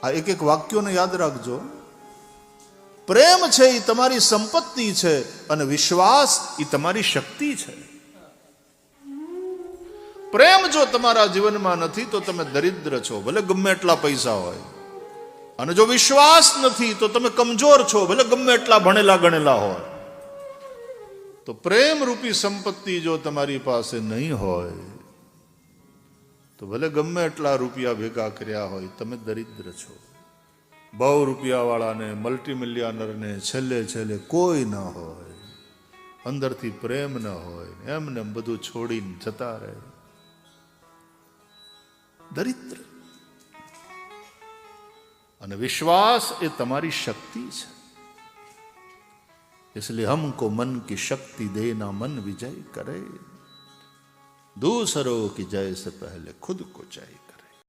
આ એક એક વાક્યોને યાદ રાખજો. પ્રેમ છે એ તમારી સંપત્તિ છે અને વિશ્વાસ એ તમારી શક્તિ છે. પ્રેમ જો તમારા જીવનમાં નથી તો તમે દરિદ્ર છો, ભલે ગમે એટલા પૈસા હોય. અને જો વિશ્વાસ નથી તો તમે કમજોર છો, ભલે ગમે એટલા ભણેલા ગણેલા હોય. તો પ્રેમ રૂપી સંપત્તિ જો તમારી પાસે નહીં હોય તો ભલે ગમે એટલા રૂપિયા ભેગા કર્યા હોય, તમે દરિદ્ર છો. બહુ રૂપિયાવાળાને, મલ્ટીમિલિયનરને છેલ્લે છેલ્લે કોઈ ન હોય, અંદરથી પ્રેમ ન હોય, એમને બધું છોડીને જતા રહે, દરિદ્ર. અને વિશ્વાસ એ તમારી શક્તિ છે. इसलिए हमको मन की शक्ति देना मन विजय करे, दूसरों की जय से पहले खुद को जय करे.